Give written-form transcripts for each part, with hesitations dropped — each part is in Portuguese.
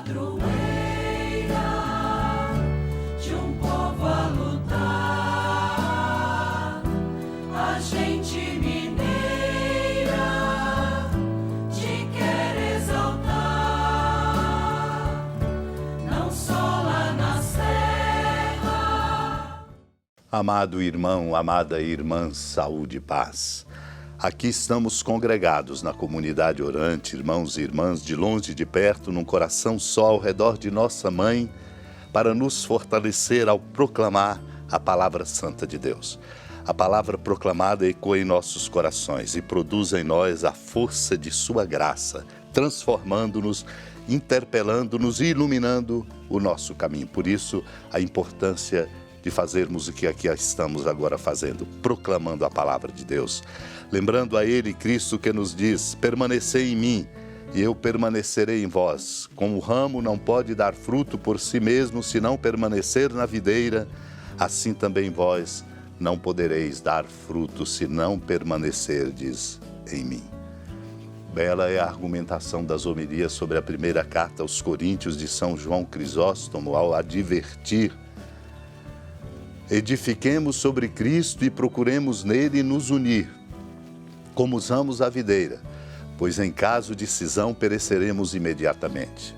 padroeira de um povo a lutar, a gente mineira te quer exaltar, não só lá na serra. Amado irmão, amada irmã, saúde e paz. Aqui estamos congregados na comunidade orante, irmãos e irmãs, de longe e de perto, num coração só ao redor de nossa mãe, para nos fortalecer ao proclamar a palavra santa de Deus. A palavra proclamada ecoa em nossos corações e produz em nós a força de sua graça, transformando-nos, interpelando-nos e iluminando o nosso caminho. Por isso, a importância de fazermos o que aqui estamos agora fazendo, proclamando a palavra de Deus. Lembrando a Ele, Cristo, que nos diz: permanecei em mim e eu permanecerei em vós. Como o ramo não pode dar fruto por si mesmo se não permanecer na videira, assim também vós não podereis dar fruto se não permanecerdes em mim. Bela é a argumentação das homilias sobre a primeira carta aos Coríntios de São João Crisóstomo ao advertir: edifiquemos sobre Cristo e procuremos nele nos unir, como usamos a videira, pois em caso de cisão pereceremos imediatamente.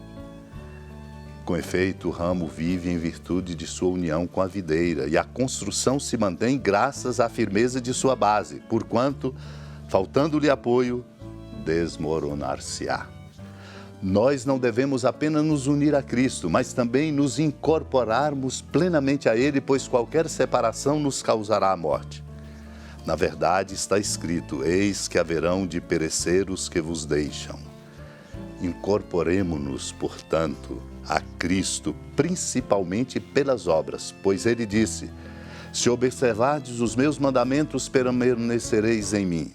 Com efeito, o ramo vive em virtude de sua união com a videira, e a construção se mantém graças à firmeza de sua base, porquanto, faltando-lhe apoio, desmoronar-se-á. Nós não devemos apenas nos unir a Cristo, mas também nos incorporarmos plenamente a Ele, pois qualquer separação nos causará a morte. Na verdade, está escrito: eis que haverão de perecer os que vos deixam. Incorporemo-nos, portanto, a Cristo, principalmente pelas obras, pois Ele disse: se observardes os meus mandamentos, permanecereis em mim.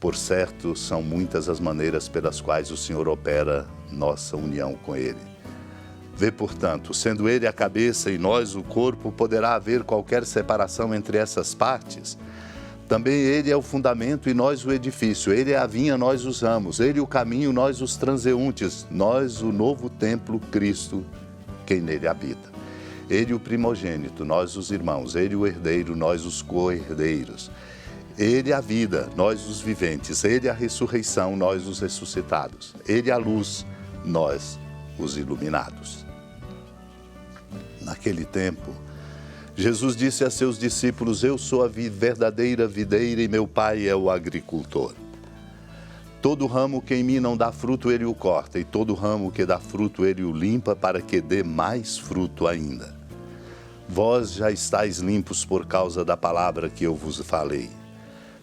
Por certo, são muitas as maneiras pelas quais o Senhor opera nossa união com Ele. Vê, portanto, sendo Ele a cabeça e nós o corpo, poderá haver qualquer separação entre essas partes? Também Ele é o fundamento e nós o edifício. Ele é a vinha, nós os ramos. Ele o caminho, nós os transeuntes. Nós o novo templo, Cristo, quem nele habita. Ele o primogênito, nós os irmãos. Ele o herdeiro, nós os co-herdeiros. Ele a vida, nós os viventes. Ele a ressurreição, nós os ressuscitados. Ele a luz, nós os iluminados. Naquele tempo, Jesus disse a seus discípulos: eu sou a verdadeira videira e meu Pai é o agricultor. Todo ramo que em mim não dá fruto, Ele o corta, e todo ramo que dá fruto, Ele o limpa, para que dê mais fruto ainda. Vós já estáis limpos por causa da palavra que eu vos falei.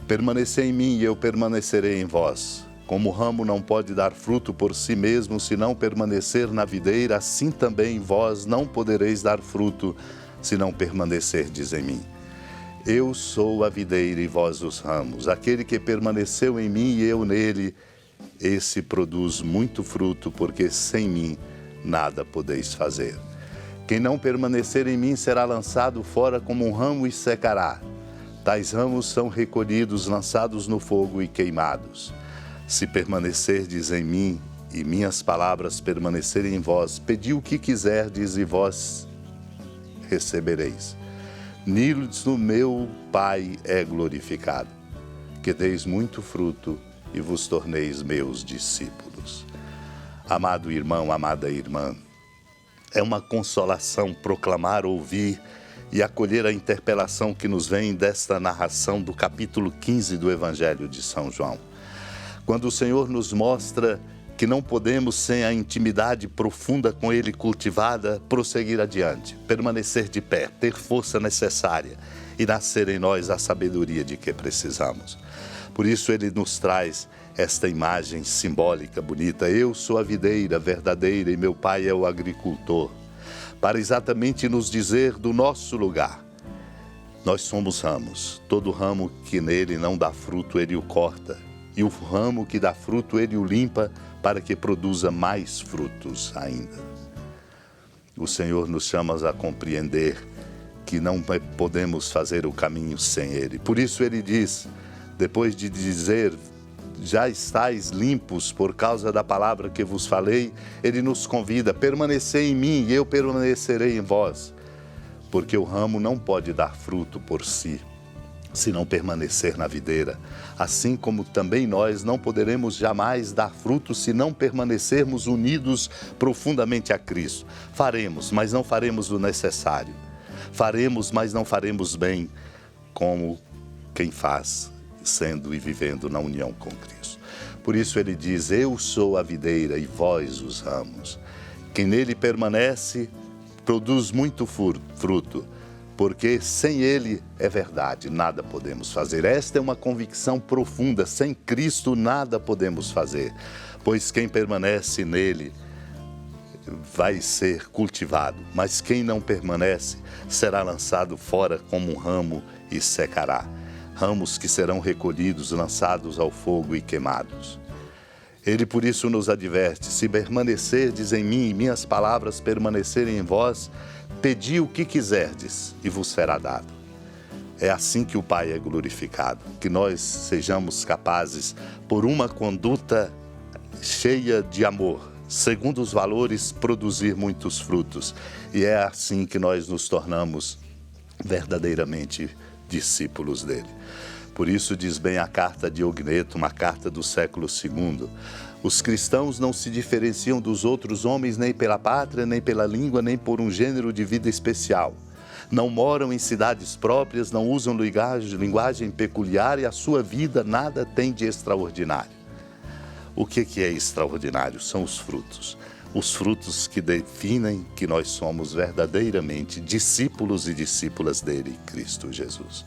Permanecei em mim e eu permanecerei em vós. Como o ramo não pode dar fruto por si mesmo se não permanecer na videira, assim também vós não podereis dar fruto se não permanecerdes em mim. Eu sou a videira e vós os ramos. Aquele que permaneceu em mim e eu nele, esse produz muito fruto, porque sem mim nada podeis fazer. Quem não permanecer em mim será lançado fora como um ramo e secará. Tais ramos são recolhidos, lançados no fogo e queimados. Se permanecerdes em mim e minhas palavras permanecerem em vós, pedi o que quiserdes e vós recebereis. Nisso meu Pai é glorificado, que deis muito fruto e vos torneis meus discípulos. Amado irmão, amada irmã, é uma consolação proclamar, ouvir e acolher a interpelação que nos vem desta narração do capítulo 15 do Evangelho de São João. Quando o Senhor nos mostra que não podemos, sem a intimidade profunda com Ele cultivada, prosseguir adiante, permanecer de pé, ter força necessária e nascer em nós a sabedoria de que precisamos. Por isso Ele nos traz esta imagem simbólica, bonita: eu sou a videira verdadeira e meu Pai é o agricultor, para exatamente nos dizer do nosso lugar. Nós somos ramos, todo ramo que nele não dá fruto, Ele o corta, e o ramo que dá fruto, Ele o limpa, para que produza mais frutos ainda. O Senhor nos chama a compreender que não podemos fazer o caminho sem Ele. Por isso Ele diz, depois de dizer: já estáis limpos por causa da palavra que vos falei, ele nos convida: permanecei em mim e eu permanecerei em vós. Porque o ramo não pode dar fruto por si, se não permanecer na videira. Assim como também nós não poderemos jamais dar fruto se não permanecermos unidos profundamente a Cristo. Faremos, mas não faremos o necessário. Faremos, mas não faremos bem, como quem faz, sendo e vivendo na união com Cristo. Por isso ele diz: eu sou a videira e vós os ramos. Quem nele permanece produz muito fruto, porque sem ele, é verdade, nada podemos fazer. Esta é uma convicção profunda: sem Cristo nada podemos fazer, pois quem permanece nele vai ser cultivado, mas quem não permanece será lançado fora como um ramo e secará. Ramos que serão recolhidos, lançados ao fogo e queimados. Ele por isso nos adverte: se permanecerdes em mim e minhas palavras permanecerem em vós, pedi o que quiserdes e vos será dado. É assim que o Pai é glorificado, que nós sejamos capazes, por uma conduta cheia de amor, segundo os valores, produzir muitos frutos. E é assim que nós nos tornamos verdadeiramente discípulos dele. Por isso diz bem a carta de Ogneto, uma carta do século II: os cristãos não se diferenciam dos outros homens nem pela pátria, nem pela língua, nem por um gênero de vida especial. Não moram em cidades próprias, não usam linguagem peculiar e a sua vida nada tem de extraordinário. O que é extraordinário? São os frutos. Os frutos que definem que nós somos verdadeiramente discípulos e discípulas dele, Cristo Jesus.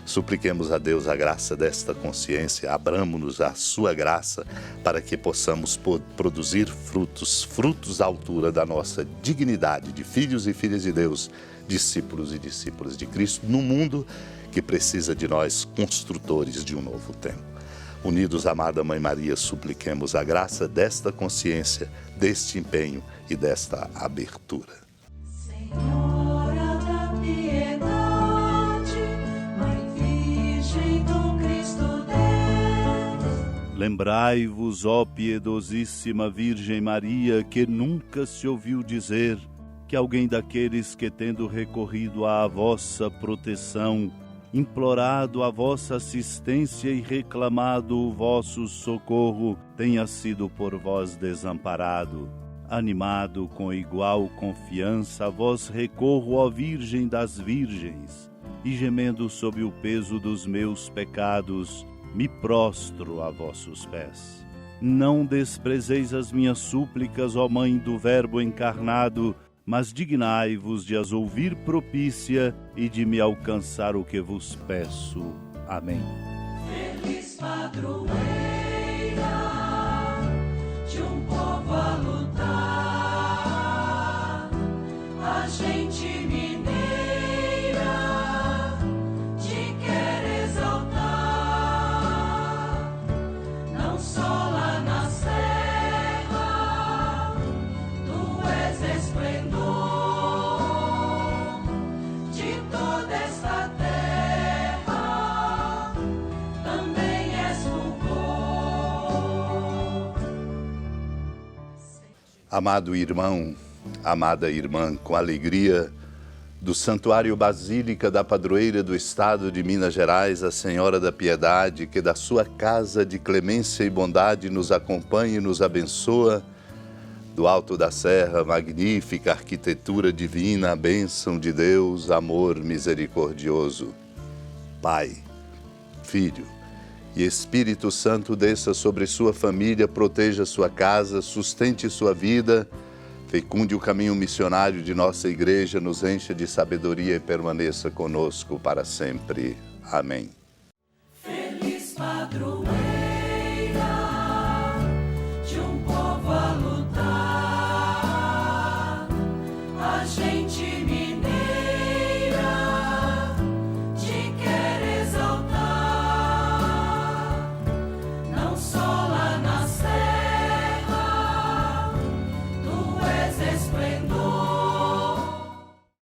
Supliquemos a Deus a graça desta consciência, abramo-nos à sua graça para que possamos produzir frutos à altura da nossa dignidade de filhos e filhas de Deus, discípulos e discípulas de Cristo, num mundo que precisa de nós, construtores de um novo tempo. Unidos, amada Mãe Maria, supliquemos a graça desta consciência, deste empenho e desta abertura. Senhora da piedade, Mãe Virgem do Cristo Deus. Lembrai-vos, ó piedosíssima Virgem Maria, que nunca se ouviu dizer que alguém daqueles que, tendo recorrido à vossa proteção, implorado a vossa assistência e reclamado o vosso socorro, tenha sido por vós desamparado. Animado com igual confiança, a vós recorro, ó Virgem das Virgens, e gemendo sob o peso dos meus pecados, me prostro a vossos pés. Não desprezeis as minhas súplicas, ó Mãe do Verbo encarnado, mas dignai-vos de as ouvir propícia e de me alcançar o que vos peço. Amém. Feliz padroeira de um povo a lutar, a gente mineira te quer exaltar, não só lá na serra, tu és esplendor de toda esta terra, também és fulgor. Amado irmão, amada irmã, com alegria do Santuário Basílica da Padroeira do Estado de Minas Gerais, a Senhora da Piedade, que da sua casa de clemência e bondade nos acompanha e nos abençoa, do alto da serra, magnífica arquitetura divina, a bênção de Deus, amor misericordioso. Pai, Filho e Espírito Santo desça sobre sua família, proteja sua casa, sustente sua vida, fecunde o caminho missionário de nossa igreja, nos encha de sabedoria e permaneça conosco para sempre. Amém. Feliz padroeira